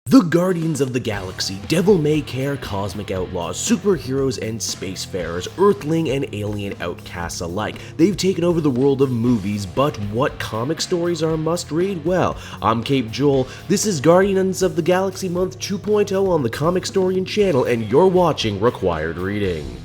The Guardians of the Galaxy, devil-may-care cosmic outlaws, superheroes and spacefarers, earthling and alien outcasts alike. They've taken over the world of movies, but what comic stories are must-read? Well, I'm Cape Joel, this is Guardians of the Galaxy Month 2.0 on the Comic Storian channel, and you're watching Required Reading.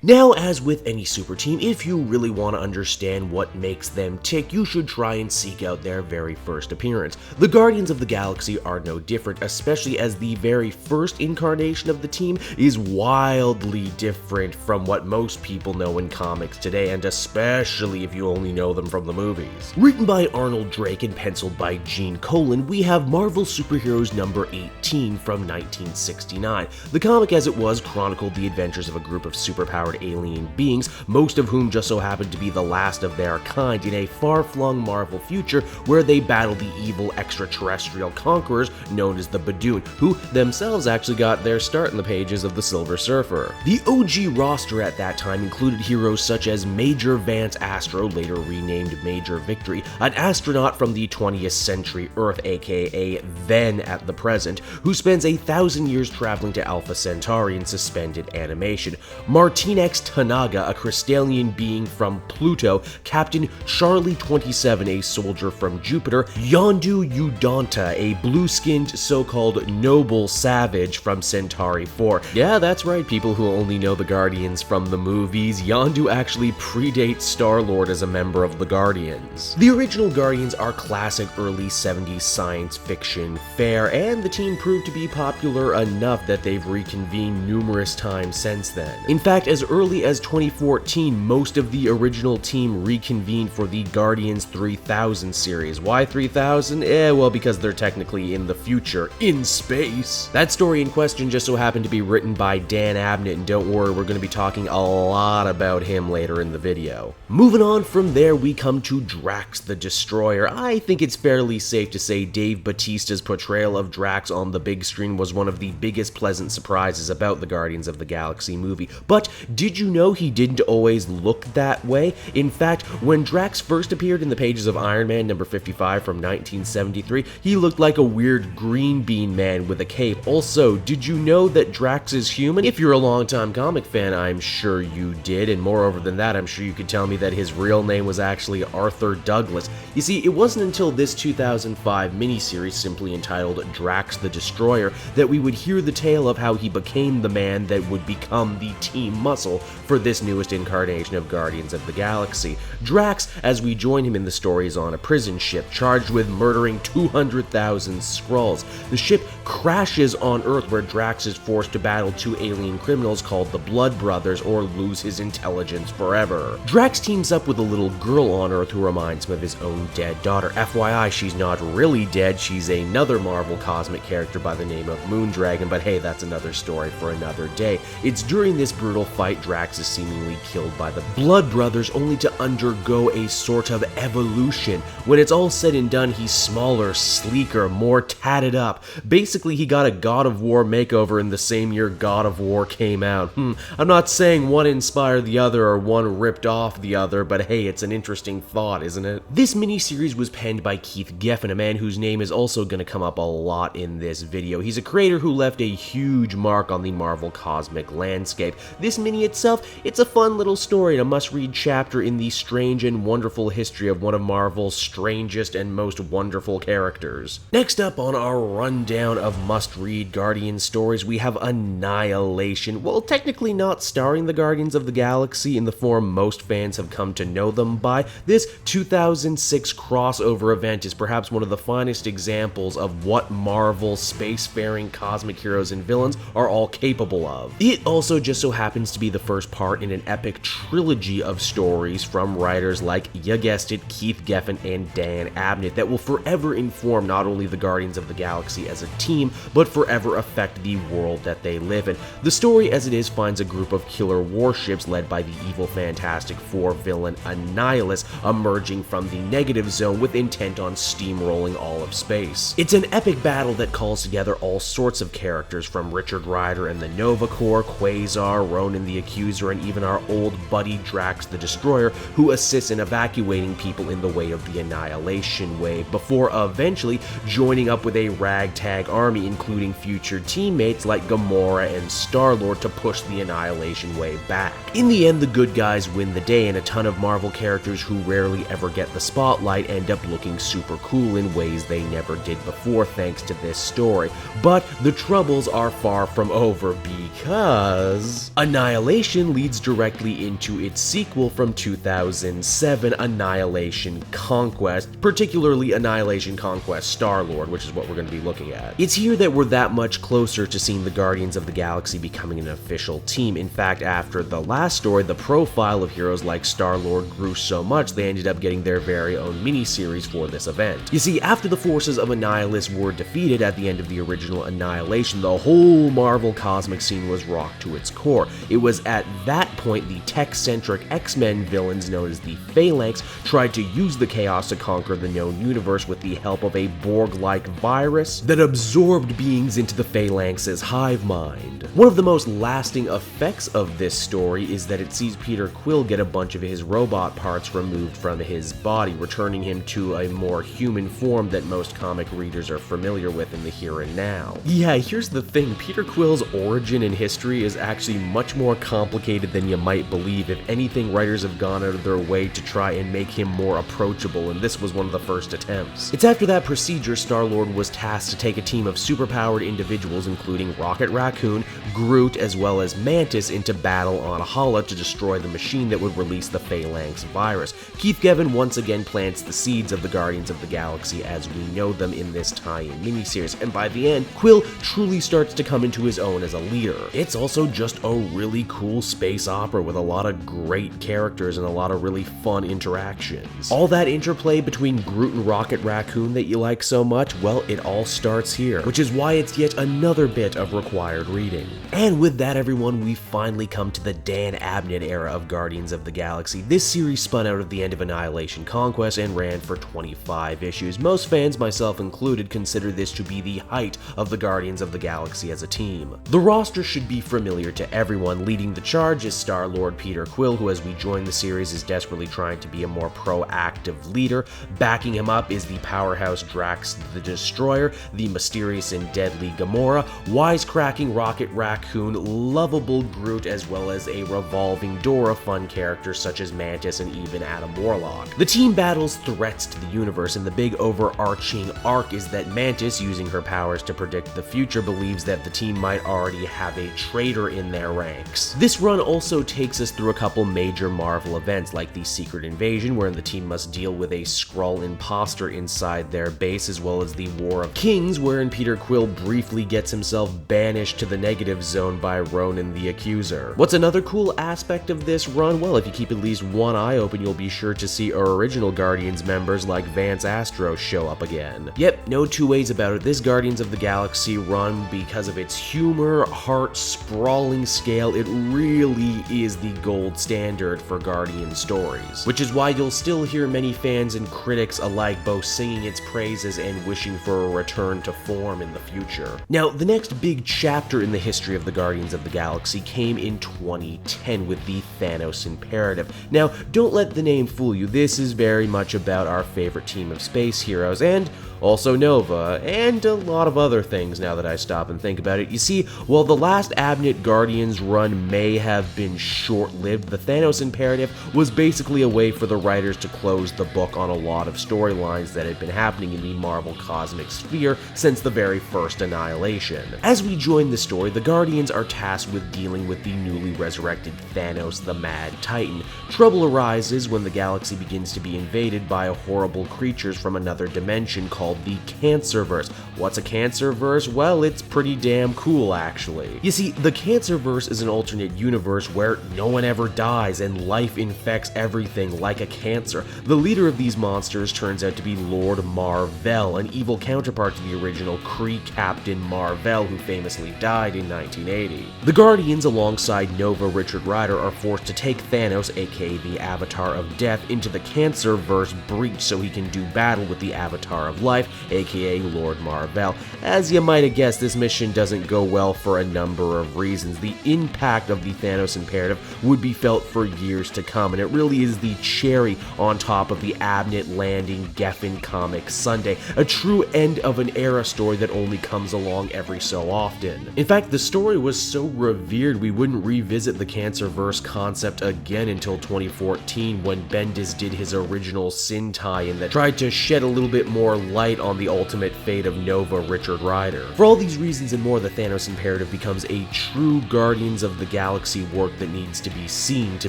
Now, as with any super team, if you really want to understand what makes them tick, you should try and seek out their very first appearance. The Guardians of the Galaxy are no different, especially as the very first incarnation of the team is wildly different from what most people know in comics today, and especially if you only know them from the movies. Written by Arnold Drake and penciled by Gene Colan, we have Marvel Superheroes number 18 from 1969. The comic as it was chronicled the adventures of a group of superpowered alien beings, most of whom just so happened to be the last of their kind in a far-flung Marvel future where they battle the evil extraterrestrial conquerors known as the Badoon, who themselves actually got their start in the pages of the Silver Surfer. The OG roster at that time included heroes such as Major Vance Astro, later renamed Major Victory, an astronaut from the 20th century Earth, aka then at the present, who spends 1,000 years traveling to Alpha Centauri in suspended animation. Martinez Tanaga, a crystalline being from Pluto, Captain Charlie 27, a soldier from Jupiter, Yondu Udonta, a blue-skinned so-called noble savage from Centauri 4. Yeah, that's right, people who only know the Guardians from the movies. Yondu actually predates Starlord as a member of the Guardians. The original Guardians are classic early 70s science fiction fare, and the team proved to be popular enough that they've reconvened numerous times since then. In fact, as early as 2014, most of the original team reconvened for the Guardians 3000 series. Why 3000? Well, because they're technically in the future, in space. That story in question just so happened to be written by Dan Abnett, and don't worry, we're going to be talking a lot about him later in the video. Moving on from there, we come to Drax the Destroyer. I think it's fairly safe to say Dave Bautista's portrayal of Drax on the big screen was one of the biggest pleasant surprises about the Guardians of the Galaxy movie. But did you know he didn't always look that way? In fact, when Drax first appeared in the pages of Iron Man number 55 from 1973, he looked like a weird green bean man with a cape. Also, did you know that Drax is human? If you're a longtime comic fan, I'm sure you did, and moreover than that, I'm sure you could tell me that his real name was actually Arthur Douglas. You see, it wasn't until this 2005 miniseries simply entitled Drax the Destroyer that we would hear the tale of how he became the man that would become the team muscle for this newest incarnation of Guardians of the Galaxy. Drax, as we join him in the story, is on a prison ship charged with murdering 200,000 Skrulls. The ship crashes on Earth, where Drax is forced to battle two alien criminals called the Blood Brothers, or lose his intelligence forever. Drax teams up with a little girl on Earth who reminds him of his own dead daughter. FYI, she's not really dead, she's another Marvel cosmic character by the name of Moondragon, but hey, that's another story for another day. It's during this brutal fight Drax is seemingly killed by the Blood Brothers, only to undergo a sort of evolution. When it's all said and done, he's smaller, sleeker, more tatted up. Basically, he got a God of War makeover in the same year God of War came out. I'm not saying one inspired the other or one ripped off the other, but hey, it's an interesting thought, isn't it? This miniseries was penned by Keith Giffen, a man whose name is also going to come up a lot in this video. He's a creator who left a huge mark on the Marvel cosmic landscape. This mini itself, it's a fun little story and a must-read chapter in the strange and wonderful history of one of Marvel's strangest and most wonderful characters. Next up on our rundown of must-read Guardian stories, we have Annihilation. Well, technically not starring the Guardians of the Galaxy in the form most fans have come to know them by, this 2006 crossover event is perhaps one of the finest examples of what Marvel spacefaring cosmic heroes and villains are all capable of. It also just so happens to be the first part in an epic trilogy of stories from writers like, you guessed it, Keith Giffen and Dan Abnett that will forever inform not only the Guardians of the Galaxy as a team, but forever affect the world that they live in. The story as it is finds a group of killer warships led by the evil Fantastic Four villain Annihilus emerging from the negative zone with intent on steamrolling all of space. It's an epic battle that calls together all sorts of characters from Richard Rider and the Nova Corps, Quasar, Ronan the Accuser, and even our old buddy Drax the Destroyer, who assists in evacuating people in the way of the Annihilation wave, before eventually joining up with a ragtag army including future teammates like Gamora and Starlord to push the Annihilation wave back. In the end, the good guys win the day, and a ton of Marvel characters who rarely ever get the spotlight end up looking super cool in ways they never did before thanks to this story. But the troubles are far from over, because Annihilation leads directly into its sequel from 2007, Annihilation Conquest, particularly Annihilation Conquest Starlord, which is what we're going to be looking at. It's here that we're that much closer to seeing the Guardians of the Galaxy becoming an official team. In fact, after the last story, the profile of heroes like Starlord grew so much they ended up getting their very own miniseries for this event. You see, after the forces of Annihilus were defeated at the end of the original Annihilation, the whole Marvel cosmic scene was rocked to its core. It was at that point the tech-centric X-Men villains known as the Phalanx tried to use the chaos to conquer the known universe with the help of a Borg-like virus that absorbed beings into the Phalanx's hive mind. One of the most lasting effects of this story is that it sees Peter Quill get a bunch of his robot parts removed from his body, returning him to a more human form that most comic readers are familiar with in the here and now. Yeah, here's the thing, Peter Quill's origin and history is actually much more complicated than you might believe. If anything, writers have gone out of their way to try and make him more approachable, and this was one of the first attempts. It's after that procedure Starlord was tasked to take a team of superpowered individuals including Rocket Raccoon, Groot, as well as Mantis into battle on Hala to destroy the machine that would release the Phalanx virus. Keith Giffen once again plants the seeds of the Guardians of the Galaxy as we know them in this tie-in miniseries, and by the end, Quill truly starts to come into his own as a leader. It's also just a really cool space opera with a lot of great characters and a lot of really fun interactions. All that interplay between Groot and Rocket Raccoon that you like so much, well, it all starts here, which is why it's yet another bit of required reading. And with that, everyone, we finally come to the Dan Abnett era of Guardians of the Galaxy. This series spun out of the end of Annihilation Conquest and ran for 25 issues. Most fans, myself included, consider this to be the height of the Guardians of the Galaxy as a team. The roster should be familiar to everyone. Leading the charge is Starlord Peter Quill, who as we join the series is desperately trying to be a more proactive leader. Backing him up is the powerhouse Drax the Destroyer, the mysterious and deadly Gamora, wisecracking Rocket Raccoon, lovable Groot, as well as a revolving door of fun characters such as Mantis and even Adam Warlock. The team battles threats to the universe, and the big overarching arc is that Mantis, using her powers to predict the future, believes that the team might already have a traitor in their ranks. This run also takes us through a couple major Marvel events like the Secret Invasion, wherein the team must deal with a Skrull imposter inside their base, as well as the War of Kings, wherein Peter Quill briefly gets himself banished to the negative zone by Ronan the Accuser. What's another cool aspect of this run? Well, if you keep at least one eye open, you'll be sure to see our original Guardians members like Vance Astro show up again. Yep, no two ways about it, this Guardians of the Galaxy run, because of its humor, heart, sprawling scale, it really is the gold standard for Guardian stories, which is why you'll still hear many fans and critics alike both singing its praises and wishing for a return to form in the future. Now, the next big chapter in the history of the Guardians of the Galaxy came in 2010 with the Thanos Imperative. Now, don't let the name fool you, this is very much about our favorite team of space heroes, and also Nova, and a lot of other things now that I stop and think about it. You see, while the last Abnett Guardians run may have been short-lived, the Thanos Imperative was basically a way for the writers to close the book on a lot of storylines that had been happening in the Marvel cosmic sphere since the very first Annihilation. As we join the story, the Guardians are tasked with dealing with the newly resurrected Thanos the Mad Titan. Trouble arises when the galaxy begins to be invaded by horrible creatures from another dimension called the Cancerverse. What's a Cancerverse? Well, it's pretty damn cool, actually. You see, the Cancerverse is an alternate universe where no one ever dies and life infects everything like a cancer. The leader of these monsters turns out to be Lord Mar-Vell, an evil counterpart to the original Kree Captain Mar-Vell, who famously died in 1980. The Guardians, alongside Nova Richard Rider, are forced to take Thanos, aka the Avatar of Death, into the Cancerverse breach so he can do battle with the Avatar of Life, aka Lord Mar-Vell. As you might have guessed, this mission doesn't go well for a number of reasons. The impact impact of the Thanos imperative would be felt for years to come, and it really is the cherry on top of the Abnett Landing Geffen comic Sunday, a true end of an era story that only comes along every so often. In fact, the story was so revered we wouldn't revisit the Cancerverse concept again until 2014 when Bendis did his original Sin tie-in that tried to shed a little bit more light on the ultimate fate of Nova Richard Rider. For all these reasons and more, the Thanos imperative becomes a true Guardians of the Galaxy work that needs to be seen to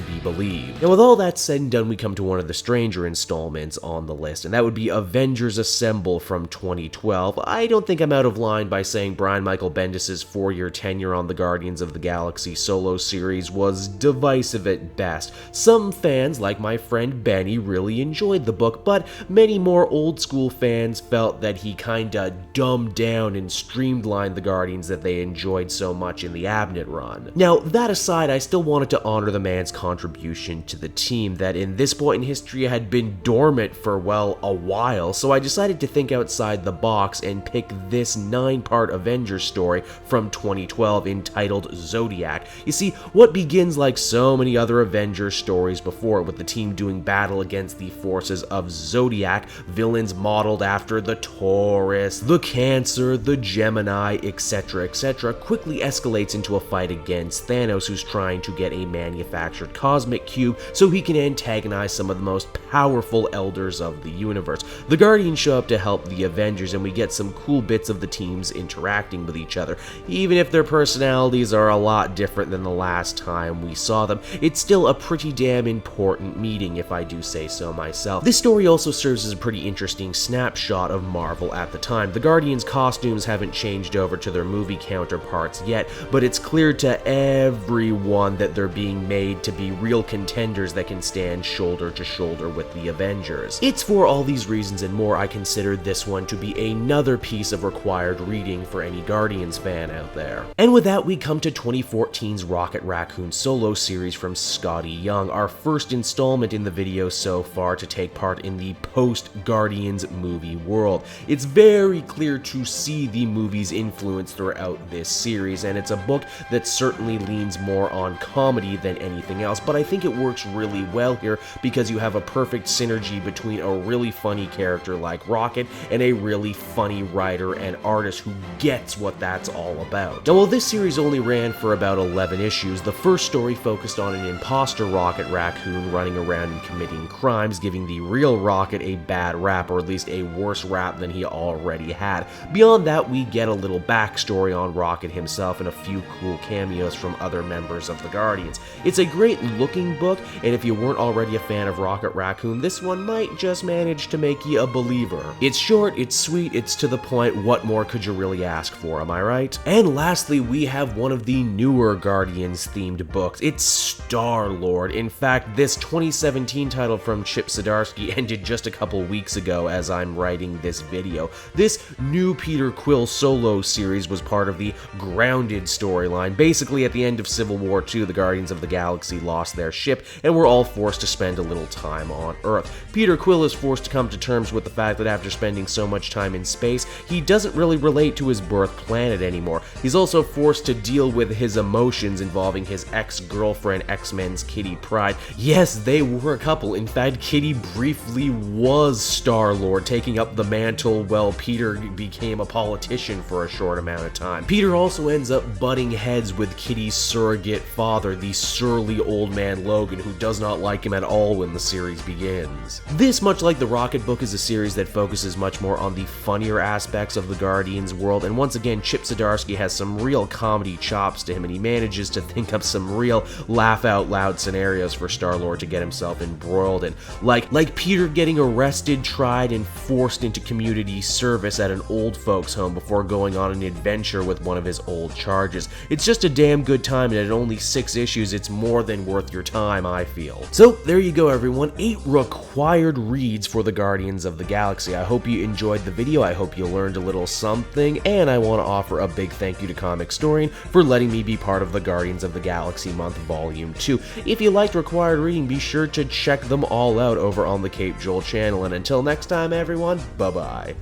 be believed. And with all that said and done, we come to one of the stranger installments on the list, and that would be Avengers Assemble from 2012. I don't think I'm out of line by saying Brian Michael Bendis' 4-year tenure on the Guardians of the Galaxy solo series was divisive at best. Some fans, like my friend Benny, really enjoyed the book, but many more old school fans felt that he kinda dumbed down and streamlined the Guardians that they enjoyed so much in the Abnett run. Now, that aside, I still wanted to honor the man's contribution to the team that in this point in history had been dormant for, well, a while, so I decided to think outside the box and pick this 9-part Avengers story from 2012 entitled Zodiac. You see, what begins like so many other Avengers stories before, with the team doing battle against the forces of Zodiac, villains modeled after the Taurus, the Cancer, the Gemini, etc., quickly escalates into a fight against Thanos, who's trying to get a manufactured cosmic cube so he can antagonize some of the most powerful elders of the universe. The Guardians show up to help the Avengers, and we get some cool bits of the teams interacting with each other. Even if their personalities are a lot different than the last time we saw them, it's still a pretty damn important meeting, if I do say so myself. This story also serves as a pretty interesting snapshot of Marvel at the time. The Guardians' costumes haven't changed over to their movie counterparts yet, but it's clear to everyone that they're being made to be real contenders that can stand shoulder to shoulder with the Avengers. It's for all these reasons and more I consider this one to be another piece of required reading for any Guardians fan out there. And with that, we come to 2014's Rocket Raccoon solo series from Scotty Young, our first installment in the video so far to take part in the post-Guardians movie world. It's very clear to see the movie's influence throughout this series, and it's a book that certainly leans more on comedy than anything else, but I think it works really well here because you have a perfect synergy between a really funny character like Rocket and a really funny writer and artist who gets what that's all about. Now, while this series only ran for about 11 issues, the first story focused on an imposter Rocket Raccoon running around and committing crimes, giving the real Rocket a bad rap, or at least a worse rap than he already had. Beyond that, we get a little backstory on Rocket himself and a few cool cameos from other members of the Guardians. It's a great looking book, and if you weren't already a fan of Rocket Raccoon, this one might just manage to make you a believer. It's short, it's sweet, it's to the point. What more could you really ask for, am I right? And lastly, we have one of the newer Guardians themed books. It's Starlord. In fact, this 2017 title from Chip Zdarsky ended just a couple weeks ago as I'm writing this video. This new Peter Quill solo series was part of the Grounded storyline. Basically, at the end of Civil War II, the Guardians of the Galaxy lost their ship and were all forced to spend a little time on Earth. Peter Quill is forced to come to terms with the fact that after spending so much time in space, he doesn't really relate to his birth planet anymore. He's also forced to deal with his emotions involving his ex-girlfriend, X-Men's Kitty Pryde. Yes, they were a couple. In fact, Kitty briefly was Starlord, taking up the mantle while Peter became a politician for a short amount of time. Peter also ends up butting heads with Kitty's surrogate father, the surly old man Logan, who does not like him at all when the series begins. This, much like the Rocket book, is a series that focuses much more on the funnier aspects of the Guardians world, and once again, Chip Zdarsky has some real comedy chops to him, and he manages to think up some real laugh-out-loud scenarios for Starlord to get himself embroiled in, like Peter getting arrested, tried, and forced into community service at an old folks home before going on an adventure with one of his old charges. It's just a damn good time, and at only 6 issues, it's more than worth your time, I feel. So, there you go, everyone. 8 required reads for the Guardians of the Galaxy. I hope you enjoyed the video, I hope you learned a little something, and I want to offer a big thank you to Comicstorian for letting me be part of the Guardians of the Galaxy Month Volume 2. If you liked required reading, be sure to check them all out over on the Cape Joel channel, and until next time, everyone, bye-bye.